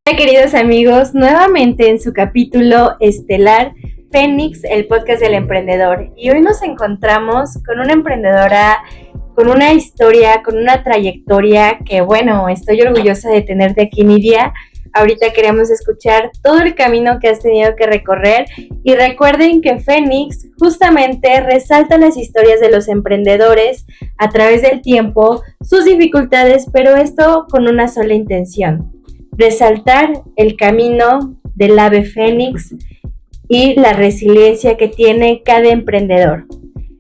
Hola queridos amigos, nuevamente en su capítulo estelar Fénix, el podcast del emprendedor. Y hoy nos encontramos con una emprendedora, con una historia, con una trayectoria que bueno, estoy orgullosa de tenerte aquí, Nidia. Ahorita queremos escuchar todo el camino que has tenido que recorrer y recuerden que Fénix justamente resalta las historias de los emprendedores a través del tiempo, sus dificultades, pero esto con una sola intención: resaltar el camino del ave fénix y la resiliencia que tiene cada emprendedor.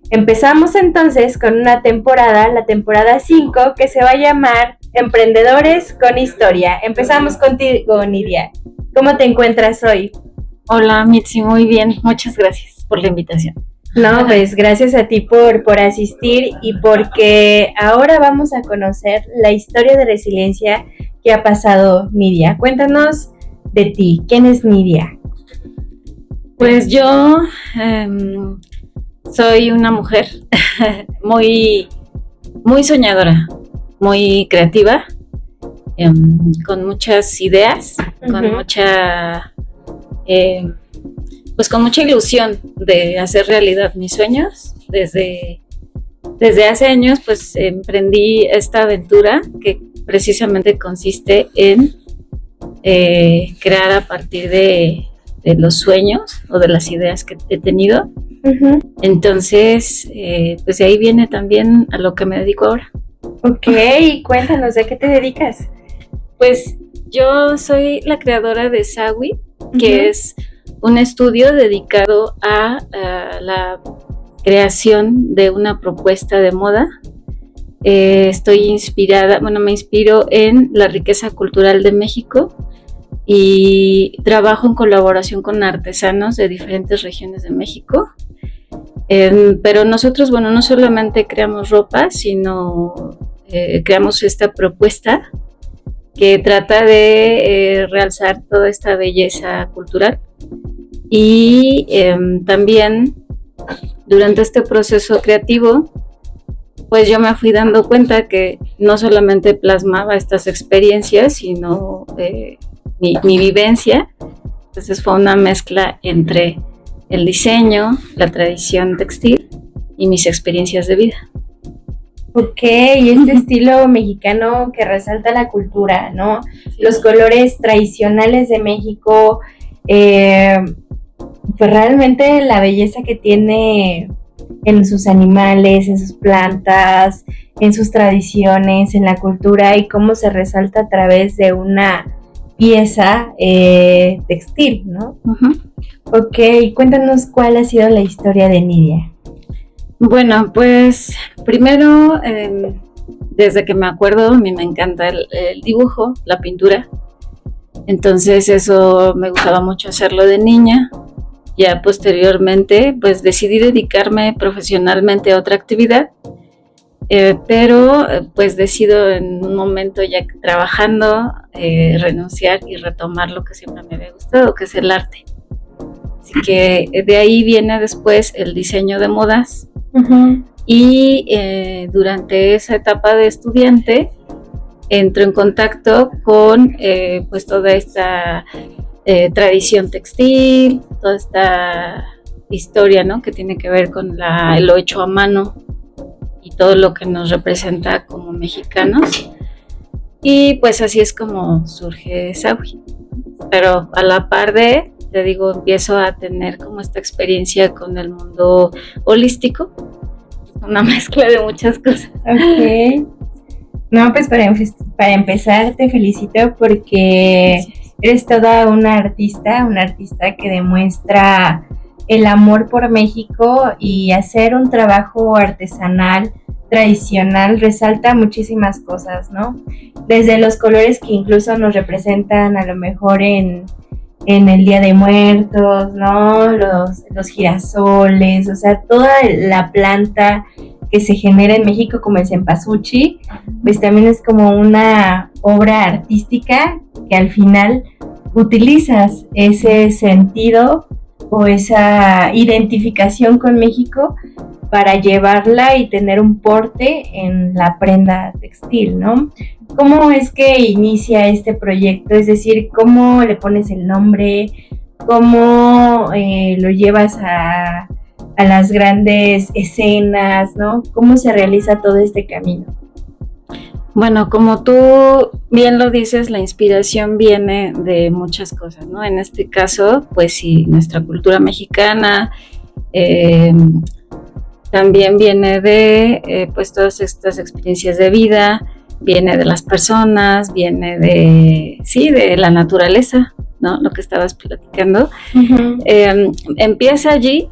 Empezamos entonces con una temporada, la temporada 5, que se va a llamar Emprendedores con Historia. Empezamos contigo, Nidia. ¿Cómo te encuentras hoy? Hola, Mitzi, muy bien. Muchas gracias por la invitación. No, pues gracias a ti por asistir y porque ahora vamos a conocer la historia de resiliencia que ha pasado Nidia. Cuéntanos de ti. ¿Quién es Nidia? Pues yo soy una mujer muy soñadora, muy creativa, con muchas ideas, con mucha con mucha ilusión de hacer realidad mis sueños. Desde hace años pues emprendí esta aventura que precisamente consiste en crear a partir de los sueños o de las ideas que he tenido. Uh-huh. Entonces, pues de ahí viene también a lo que me dedico ahora. Ok, cuéntanos, ¿a qué te dedicas? Pues yo soy la creadora de Sawi, que es un estudio dedicado a la creación de una propuesta de moda. Estoy inspirada, me inspiro en la riqueza cultural de México y trabajo en colaboración con artesanos de diferentes regiones de México. Pero nosotros, no solamente creamos ropa, sino creamos esta propuesta que trata de realzar toda esta belleza cultural. Y también durante este proceso creativo, pues yo me fui dando cuenta que no solamente plasmaba estas experiencias, sino mi vivencia. Entonces fue una mezcla entre el diseño, la tradición textil y mis experiencias de vida. Ok, y este estilo mexicano que resalta la cultura, ¿no? Sí. Los colores tradicionales de México, pues realmente la belleza que tiene en sus animales, en sus plantas, en sus tradiciones, en la cultura y cómo se resalta a través de una pieza textil, ¿no? Uh-huh. Ok, cuéntanos cuál ha sido la historia de Nidia. Bueno, pues primero, desde que me acuerdo, a mí me encanta el dibujo, la pintura. Entonces eso me gustaba mucho hacerlo de niña. Ya posteriormente, pues decidí dedicarme profesionalmente a otra actividad, pero pues decido en un momento ya trabajando renunciar y retomar lo que siempre me había gustado, que es el arte. Así que de ahí viene después el diseño de modas. Uh-huh. Y durante esa etapa de estudiante entro en contacto con pues toda esta tradición textil, toda esta historia, ¿no?, que tiene que ver con lo hecho a mano y todo lo que nos representa como mexicanos. Y pues así es como surge Sawi. Pero a la par te digo, empiezo a tener como esta experiencia con el mundo holístico, una mezcla de muchas cosas. Ok. No, pues para empezar te felicito porque eres toda una artista que demuestra el amor por México, y hacer un trabajo artesanal, tradicional, resalta muchísimas cosas, ¿no? Desde los colores que incluso nos representan a lo mejor en en el Día de Muertos, ¿no? Los girasoles, o sea, toda la planta que se genera en México como el cempasúchil, pues también es como una obra artística que al final utilizas ese sentido o esa identificación con México para llevarla y tener un porte en la prenda textil, ¿no? ¿Cómo es que inicia este proyecto? Es decir, ¿cómo le pones el nombre? ¿Cómo lo llevas a las grandes escenas, ¿no? ¿Cómo se realiza todo este camino? Bueno, como tú bien lo dices, la inspiración viene de muchas cosas, ¿no? En este caso, pues sí, nuestra cultura mexicana, también viene de pues todas estas experiencias de vida, viene de las personas, viene de la naturaleza, ¿no? Lo que estabas platicando. Uh-huh. Empieza allí,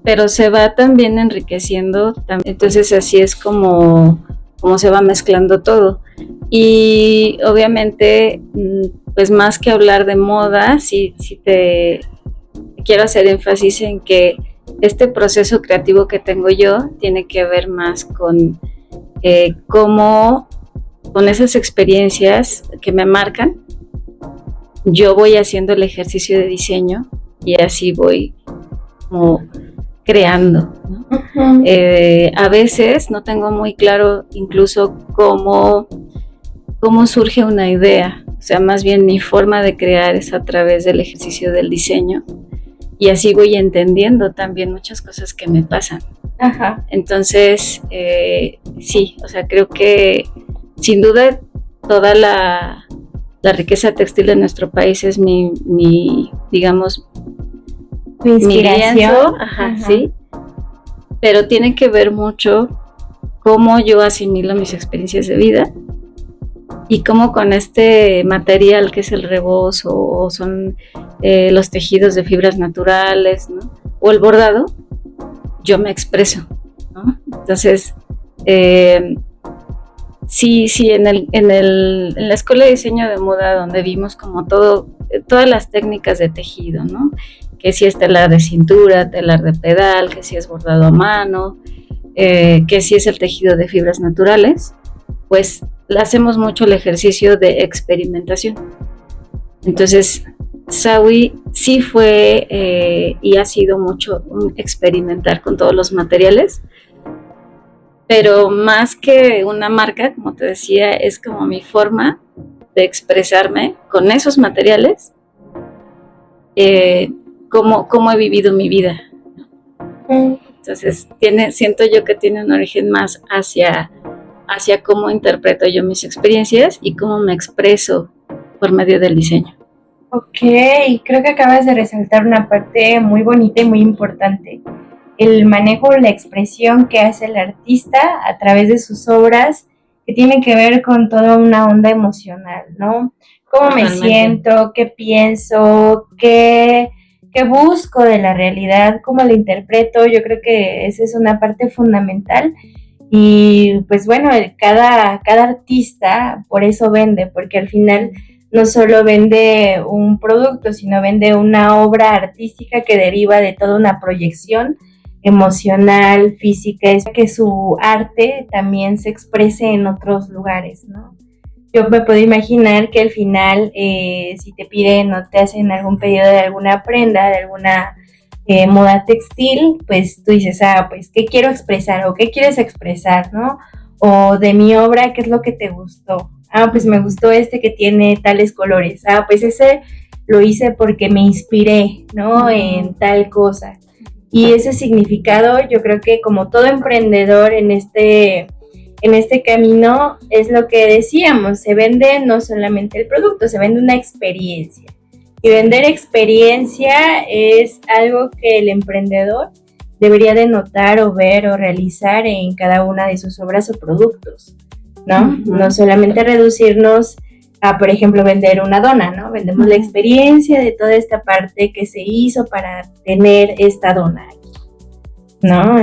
pero se va también enriqueciendo. Entonces así es como se va mezclando todo. Y obviamente, pues más que hablar de moda, sí te quiero hacer énfasis en que este proceso creativo que tengo yo tiene que ver más con cómo con esas experiencias que me marcan, yo voy haciendo el ejercicio de diseño y así voy como creando, ¿no? Uh-huh. A veces no tengo muy claro incluso cómo surge una idea, o sea, más bien mi forma de crear es a través del ejercicio del diseño y así voy entendiendo también muchas cosas que me pasan. Ajá. Entonces, sí, o sea, creo que sin duda toda la riqueza textil de nuestro país es mi digamos, tu inspiración. Mi lienzo, ajá, sí, pero tiene que ver mucho cómo yo asimilo mis experiencias de vida y cómo con este material que es el rebozo o son los tejidos de fibras naturales, ¿no? O el bordado, yo me expreso, ¿no? Entonces, sí, en la escuela de diseño de moda donde vimos como todas las técnicas de tejido, ¿no? Que si es telar de cintura, telar de pedal, que si es bordado a mano, que si es el tejido de fibras naturales, pues le hacemos mucho el ejercicio de experimentación. Entonces, Sawi sí fue y ha sido mucho un experimentar con todos los materiales, pero más que una marca, como te decía, es como mi forma de expresarme con esos materiales, cómo he vivido mi vida. Entonces, siento yo que tiene un origen más hacia cómo interpreto yo mis experiencias y cómo me expreso por medio del diseño. Ok, creo que acabas de resaltar una parte muy bonita y muy importante. El manejo, la expresión que hace el artista a través de sus obras, que tiene que ver con toda una onda emocional, ¿no? ¿Cómo me siento? ¿Qué pienso? ¿Qué busco de la realidad? ¿Cómo la interpreto? Yo creo que esa es una parte fundamental. Y pues bueno, cada artista por eso vende, porque al final no solo vende un producto, sino vende una obra artística que deriva de toda una proyección emocional, física, es que su arte también se exprese en otros lugares, ¿no? Yo me puedo imaginar que al final, si te piden o te hacen algún pedido de alguna prenda, de alguna moda textil, pues tú dices, pues, ¿qué quiero expresar? O ¿qué quieres expresar, no? O de mi obra, ¿qué es lo que te gustó? Pues me gustó que tiene tales colores. Pues ese lo hice porque me inspiré, ¿no? En tal cosa. Y ese significado, yo creo que como todo emprendedor en este camino, es lo que decíamos, se vende no solamente el producto, se vende una experiencia. Y vender experiencia es algo que el emprendedor debería de notar o ver o realizar en cada una de sus obras o productos, ¿no? Uh-huh. No solamente reducirnos a, por ejemplo, vender una dona, ¿no? Vendemos la experiencia de toda esta parte que se hizo para tener esta dona, ¿no?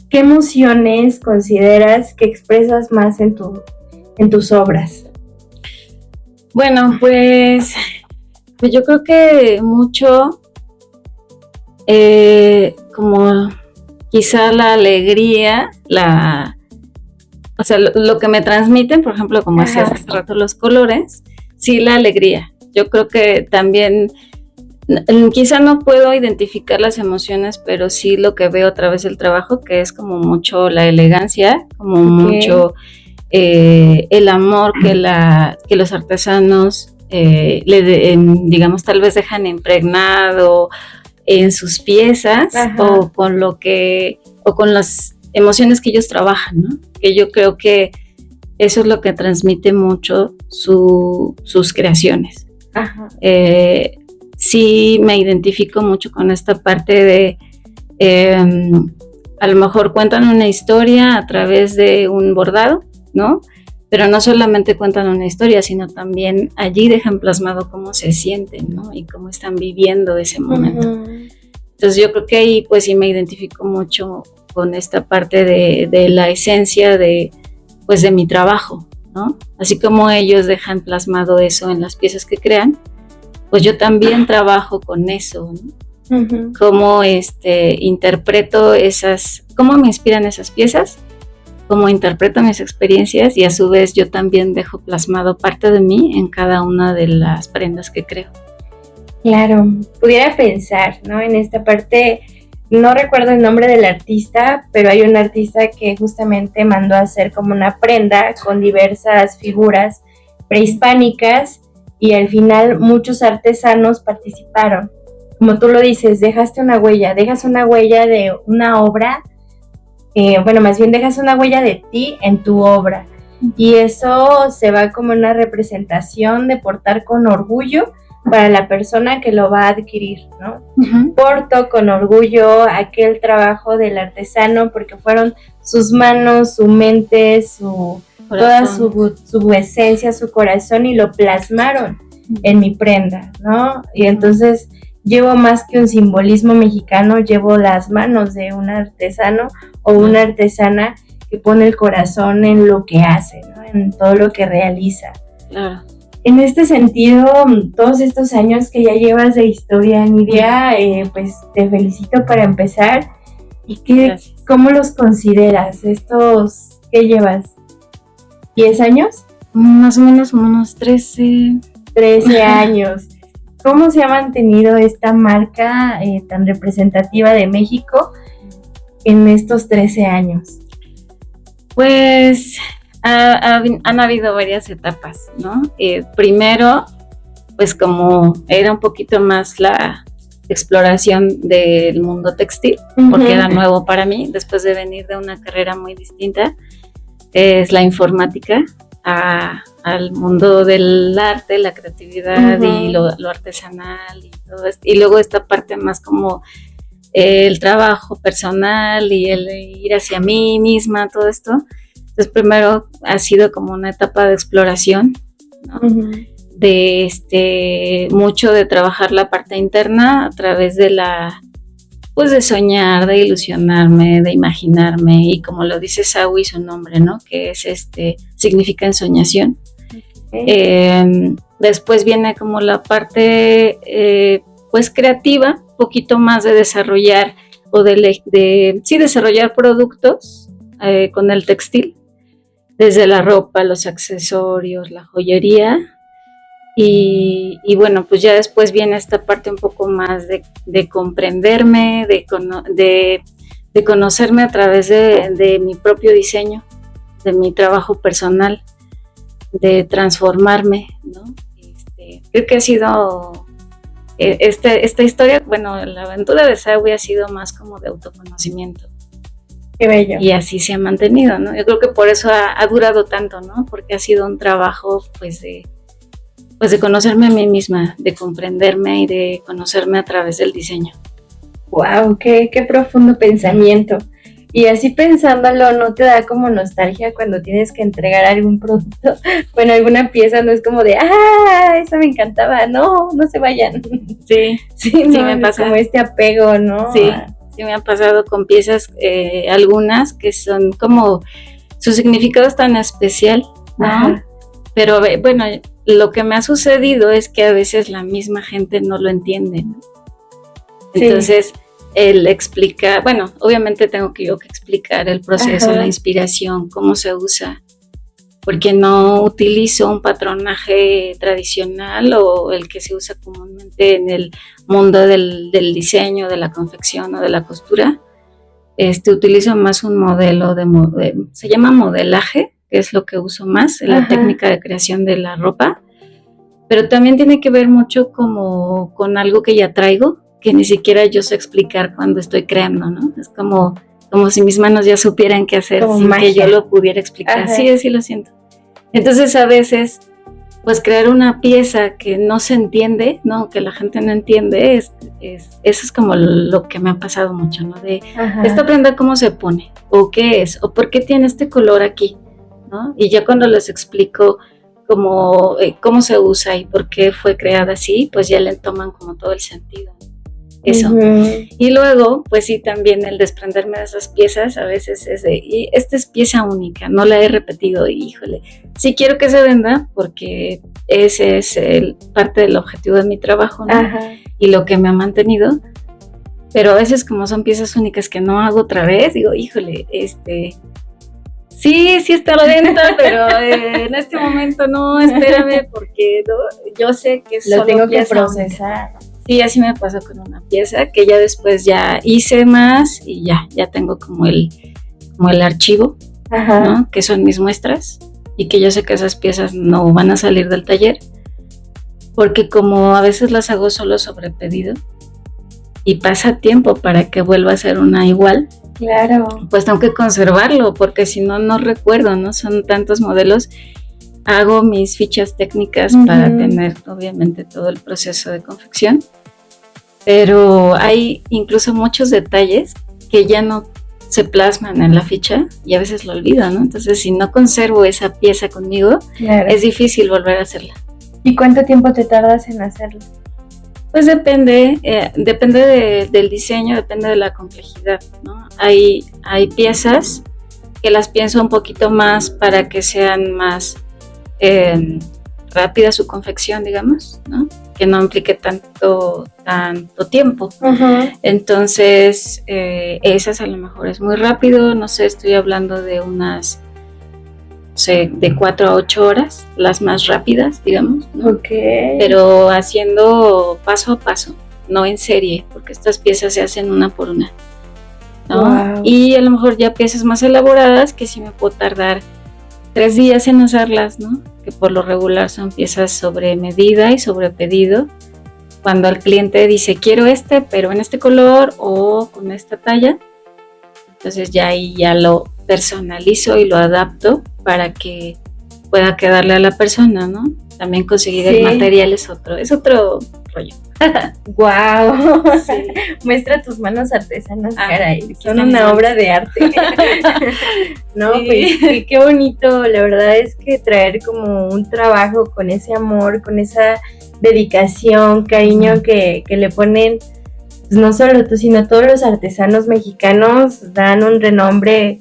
¿Qué emociones consideras que expresas más en tus obras? Bueno, pues Pues yo creo que mucho, como quizá la alegría, o sea, lo que me transmiten, por ejemplo, como decía hace rato, los colores, sí, la alegría. Yo creo que también, quizá no puedo identificar las emociones, pero sí lo que veo a través del trabajo, que es como mucho la elegancia, como mucho el amor que los artesanos digamos, tal vez dejan impregnado en sus piezas o con las emociones que ellos trabajan, ¿no? Que yo creo que eso es lo que transmite mucho sus creaciones. Sí me identifico mucho con esta parte de a lo mejor cuentan una historia a través de un bordado, ¿no? Pero no solamente cuentan una historia, sino también allí dejan plasmado cómo se sienten, ¿no? Y cómo están viviendo ese momento. Entonces yo creo que ahí pues sí me identifico mucho con esta parte de la esencia de mi trabajo, ¿no? Así como ellos dejan plasmado eso en las piezas que crean, pues yo también trabajo con eso, ¿no? Cómo interpreto cómo me inspiran esas piezas, cómo interpreto mis experiencias y a su vez yo también dejo plasmado parte de mí en cada una de las prendas que creo. Claro, pudiera pensar, ¿no? En esta parte, no recuerdo el nombre del artista, pero hay un artista que justamente mandó a hacer como una prenda con diversas figuras prehispánicas y al final muchos artesanos participaron. Como tú lo dices, dejas una huella de una obra. Más bien dejas una huella de ti en tu obra y eso se va como una representación de portar con orgullo para la persona que lo va a adquirir, ¿no? Porto con orgullo aquel trabajo del artesano porque fueron sus manos, su mente, toda su esencia, su corazón y lo plasmaron en mi prenda, ¿no? Y entonces llevo más que un simbolismo mexicano, llevo las manos de un artesano o una artesana que pone el corazón en lo que hace, ¿no? En todo lo que realiza. Claro. En este sentido, todos estos años que ya llevas de historia, Nidia, pues te felicito para empezar. ¿Y cómo los consideras? ¿Qué llevas? ¿10 años? Más o menos unos 13 años. ¿Cómo se ha mantenido esta marca tan representativa de México en estos 13 años? Pues han habido varias etapas, ¿no? Primero, pues como era un poquito más la exploración del mundo textil, porque era nuevo para mí, después de venir de una carrera muy distinta, es la informática, al mundo del arte, la creatividad y lo artesanal y todo esto. Y luego esta parte más como el trabajo personal y el ir hacia mí misma, todo esto. Entonces primero ha sido como una etapa de exploración, ¿no? De mucho de trabajar la parte interna a través de de soñar, de ilusionarme, de imaginarme, y como lo dice Sawi, su nombre, ¿no? Que es significa ensoñación. Después viene como la parte creativa, un poquito más de desarrollar desarrollar productos con el textil, desde la ropa, los accesorios, la joyería. Y bueno, pues ya después viene esta parte un poco más de comprenderme, de conocerme a través de mi propio diseño, de mi trabajo personal, de transformarme, ¿no? Creo que ha sido esta historia, bueno, la aventura de Sawi ha sido más como de autoconocimiento. Qué bello. Y así se ha mantenido, ¿no? Yo creo que por eso ha durado tanto, ¿no? Porque ha sido un trabajo, de conocerme a mí misma, de comprenderme y de conocerme a través del diseño. Wow, qué profundo pensamiento. Y así pensándolo, ¿no te da como nostalgia cuando tienes que entregar algún producto? Bueno, alguna pieza, no es como de, eso me encantaba, no se vayan. Sí, no, me pasa. Como este apego, ¿no? Sí me ha pasado con piezas, algunas que son como, su significado es tan especial, ¿no? Ajá. Pero bueno, lo que me ha sucedido es que a veces la misma gente no lo entiende, ¿no? Sí. Entonces, él explica, bueno, obviamente tengo que yo que explicar el proceso, Ajá. la inspiración, cómo se usa, porque no utilizo un patronaje tradicional o el que se usa comúnmente en el mundo del diseño, de la confección o de la costura. Utilizo más un modelo se llama modelaje, que es lo que uso más en la técnica de creación de la ropa, pero también tiene que ver mucho como con algo que ya traigo, que ni siquiera yo sé explicar cuando estoy creando, ¿no? Es como si mis manos ya supieran qué hacer como sin magia. que yo lo pudiera explicar. Ajá. Sí, así lo siento. Entonces a veces, pues crear una pieza que no se entiende, ¿no? Que la gente no entiende, eso es como lo que me ha pasado mucho, ¿no? De esta prenda cómo se pone, o qué es, o por qué tiene este color aquí, ¿no? Y ya cuando les explico cómo se usa y por qué fue creada así, pues ya le toman como todo el sentido. Eso. Y luego, pues sí, también el desprenderme de esas piezas a veces es y esta es pieza única, no la he repetido, y híjole, sí quiero que se venda porque ese es parte del objetivo de mi trabajo, ¿no? Y lo que me ha mantenido, pero a veces como son piezas únicas que no hago otra vez, digo, híjole, sí está a la venta, pero en este momento no, espérame, porque yo sé que lo tengo que pieza procesar. única. Sí, así me pasó con una pieza que ya después ya hice más y ya tengo como el archivo, ¿no? Que son mis muestras y que yo sé que esas piezas no van a salir del taller porque como a veces las hago solo sobre pedido y pasa tiempo para que vuelva a ser una igual. Claro. Pues tengo que conservarlo porque si no recuerdo, ¿no? Son tantos modelos. Hago mis fichas técnicas para tener obviamente todo el proceso de confección, pero hay incluso muchos detalles que ya no se plasman en la ficha y a veces lo olvido, ¿no? Entonces si no conservo esa pieza conmigo, claro, es difícil volver a hacerla. ¿Y cuánto tiempo te tardas en hacerlo? Pues depende del diseño, depende de la complejidad, ¿no? Hay piezas que las pienso un poquito más para que sean más rápida su confección, digamos, ¿no? Que no implique tanto tiempo. Entonces, esas a lo mejor es muy rápido, no sé, estoy hablando de unas, no sé, de 4 a 8 horas, las más rápidas, digamos, ¿no? Pero haciendo paso a paso, no en serie, porque estas piezas se hacen una por una, ¿no? Wow. Y a lo mejor ya piezas más elaboradas que sí me puedo tardar 3 días en hacerlas, ¿no? Que por lo regular son piezas sobre medida y sobre pedido. Cuando el cliente dice, quiero pero en este color o con esta talla, entonces ya ahí ya lo personalizo y lo adapto para que pueda quedarle a la persona, ¿no? También conseguir el material es otro rollo. Wow, sí. Muestra tus manos artesanas, caray, son una obra de arte. No, sí. Pues qué bonito, la verdad es que traer como un trabajo con ese amor, con esa dedicación, cariño que le ponen, pues no solo tú, sino todos los artesanos mexicanos dan un renombre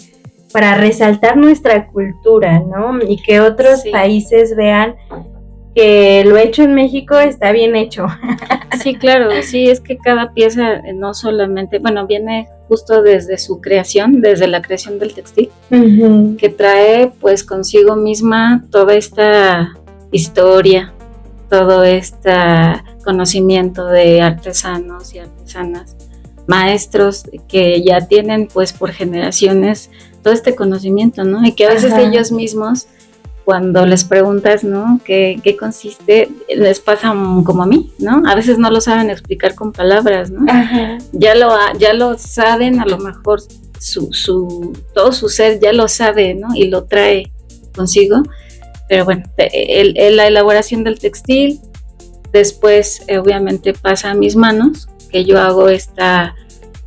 para resaltar nuestra cultura, ¿no? Y que otros países vean que lo hecho en México está bien hecho. Sí, claro, sí, es que cada pieza no solamente, bueno, viene justo desde su creación, desde la creación del textil, que trae pues consigo misma toda esta historia, todo este conocimiento de artesanos y artesanas, maestros que ya tienen pues por generaciones todo este conocimiento, ¿no? Y que a veces ellos mismos, cuando les preguntas, ¿no? ¿Qué consiste? Les pasa como a mí, ¿no? A veces no lo saben explicar con palabras, ¿no? Ya lo saben, a lo mejor todo su ser ya lo sabe, ¿no? Y lo trae consigo. Pero bueno, la elaboración del textil, después obviamente pasa a mis manos, que yo hago esta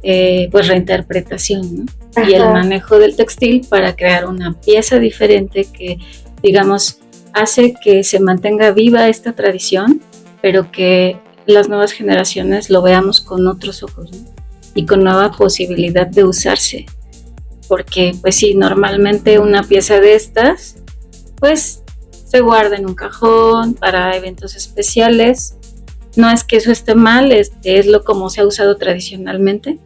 pues reinterpretación, ¿no? Y el manejo del textil para crear una pieza diferente que, digamos, hace que se mantenga viva esta tradición, pero que las nuevas generaciones lo veamos con otros ojos, ¿no? Y con nueva posibilidad de usarse. Porque, pues sí, normalmente una pieza de estas, pues se guarda en un cajón para eventos especiales. No es que eso esté mal, es lo como se ha usado tradicionalmente,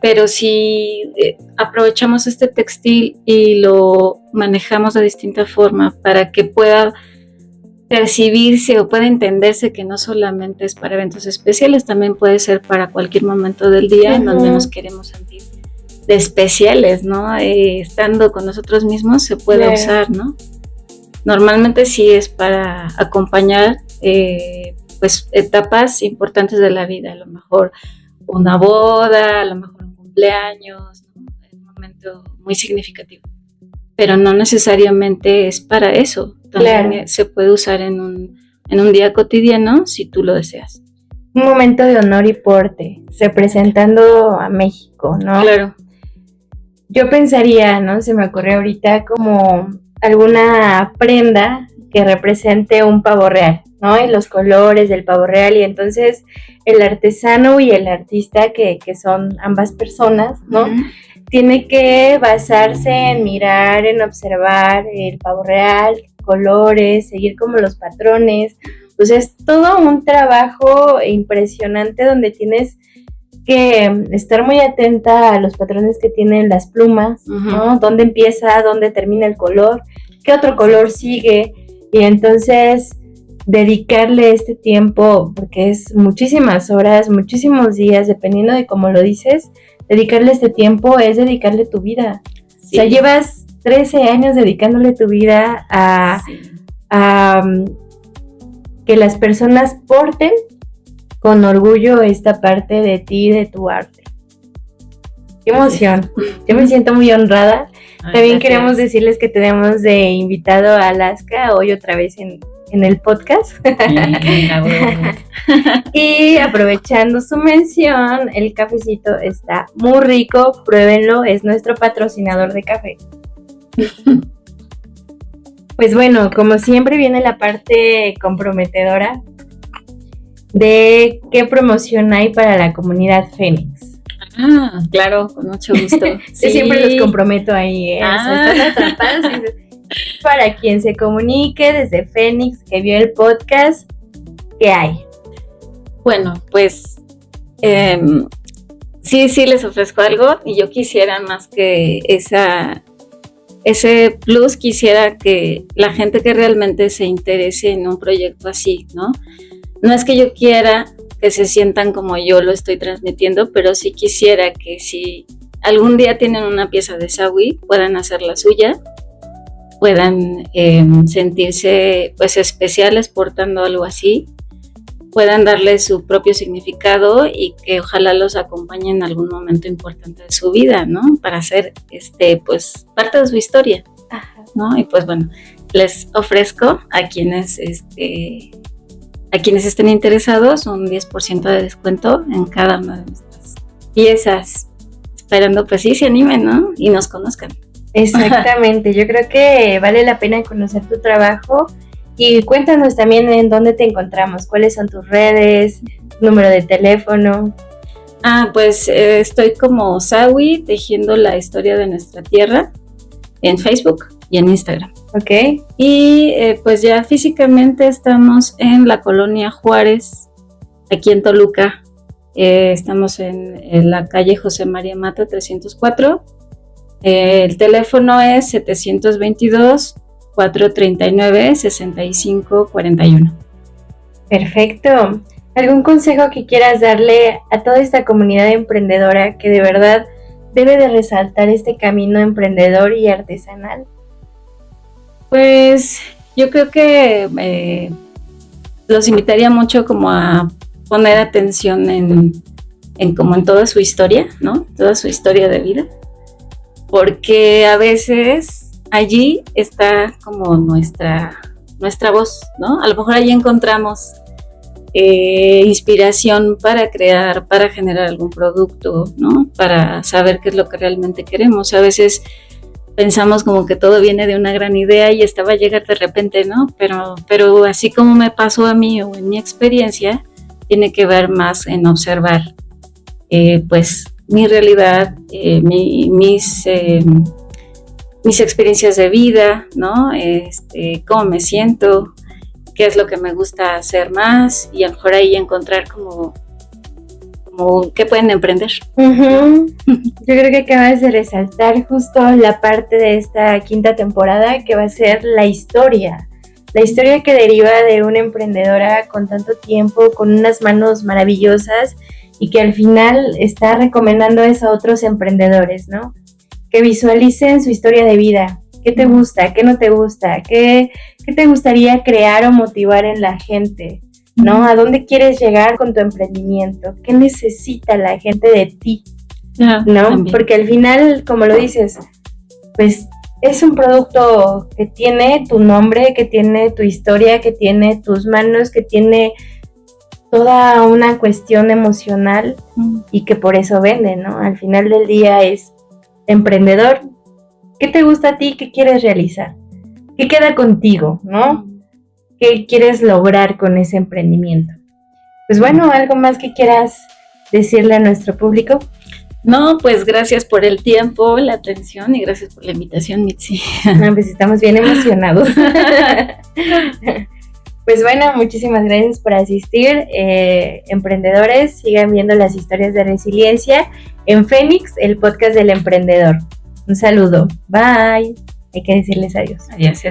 pero si aprovechamos este textil y lo manejamos de distinta forma para que pueda percibirse o pueda entenderse que no solamente es para eventos especiales, también puede ser para cualquier momento del día en donde nos queremos sentir de especiales, ¿no? Estando con nosotros mismos se puede usar, ¿no? Normalmente sí es para acompañar pues etapas importantes de la vida, a lo mejor una boda, a lo mejor un cumpleaños, ¿no? Un momento muy significativo, pero no necesariamente es para eso, también se puede usar en un día cotidiano si tú lo deseas. Un momento de honor y porte, representando a México, ¿no? Claro. Yo pensaría, ¿no? Se me ocurrió ahorita como alguna prenda que represente un pavo real, ¿no? Y los colores del pavo real, y entonces el artesano y el artista, que son ambas personas, ¿no? Tiene que basarse en mirar, en observar el pavo real, colores, seguir como los patrones. Pues es todo un trabajo impresionante donde tienes que estar muy atenta a los patrones que tienen las plumas, ¿no? Dónde empieza, dónde termina el color, qué otro color sigue, y entonces dedicarle este tiempo, porque es muchísimas horas, muchísimos días, dependiendo de cómo lo dices, dedicarle este tiempo es dedicarle tu vida. Sí. O sea, llevas 13 años dedicándole tu vida a que las personas porten con orgullo esta parte de ti, de tu arte. ¡Qué emoción! Yo me siento muy honrada. También queremos decirles que tenemos de invitado a Alaska hoy otra vez en el podcast. Y aprovechando su mención, el cafecito está muy rico, pruébenlo, es nuestro patrocinador de café. Pues bueno, como siempre viene la parte comprometedora de qué promoción hay para la comunidad Fénix. Ah, claro, con mucho gusto. Sí. Yo siempre los comprometo ahí, están atrapados. Para quien se comunique desde Fénix, que vio el podcast, ¿qué hay? Bueno, pues sí les ofrezco algo, y yo quisiera más que ese plus, quisiera que la gente que realmente se interese en un proyecto así, ¿no? No es que yo quiera que se sientan como yo lo estoy transmitiendo, pero sí quisiera que si algún día tienen una pieza de Sawi, puedan hacer la suya, puedan sentirse pues especiales portando algo así, puedan darle su propio significado y que ojalá los acompañe en algún momento importante de su vida, ¿no? Para hacer pues parte de su historia, ¿no? Y pues bueno, les ofrezco a quienes estén interesados un 10% de descuento en cada una de nuestras piezas, esperando pues sí se animen, ¿no? Y nos conozcan. Exactamente, yo creo que vale la pena conocer tu trabajo, y cuéntanos también en dónde te encontramos, cuáles son tus redes, número de teléfono. Pues estoy como Sawi, tejiendo la historia de nuestra tierra, en Facebook y en Instagram. Ok. Y pues ya físicamente estamos en la colonia Juárez, aquí en Toluca. Estamos en la calle José María Mata 304. El teléfono es 722-439-6541. Perfecto. ¿Algún consejo que quieras darle a toda esta comunidad emprendedora que de verdad debe de resaltar este camino emprendedor y artesanal? Pues yo creo que los invitaría mucho como a poner atención en toda su historia, ¿no? Toda su historia de vida. Porque a veces allí está como nuestra voz, ¿no? A lo mejor allí encontramos inspiración para crear, para generar algún producto, ¿no? Para saber qué es lo que realmente queremos. A veces pensamos como que todo viene de una gran idea y esta va a llegar de repente, ¿no? Pero así como me pasó a mí o en mi experiencia, tiene que ver más en observar, pues, mi realidad, mis experiencias de vida, ¿no? Cómo me siento, qué es lo que me gusta hacer más y a lo mejor ahí encontrar como qué pueden emprender. Uh-huh. Yo creo que acabas de resaltar justo la parte de esta quinta temporada que va a ser la historia que deriva de una emprendedora con tanto tiempo, con unas manos maravillosas y que al final está recomendando eso a otros emprendedores, ¿no? Que visualicen su historia de vida. ¿Qué te gusta? ¿Qué no te gusta? ¿Qué te gustaría crear o motivar en la gente? ¿No? ¿A dónde quieres llegar con tu emprendimiento? ¿Qué necesita la gente de ti? ¿No? También. Porque al final, como lo dices, pues es un producto que tiene tu nombre, que tiene tu historia, que tiene tus manos, que tiene toda una cuestión emocional y que por eso vende, ¿no? Al final del día es emprendedor. ¿Qué te gusta a ti? ¿Qué quieres realizar? ¿Qué queda contigo, no? ¿Qué quieres lograr con ese emprendimiento? Pues bueno, ¿algo más que quieras decirle a nuestro público? No, pues gracias por el tiempo, la atención y gracias por la invitación, Mitzi. No, pues estamos bien emocionados. Pues bueno, muchísimas gracias por asistir. Emprendedores, sigan viendo las historias de resiliencia en Fénix, el podcast del emprendedor. Un saludo. Bye. Hay que decirles adiós. Adiós.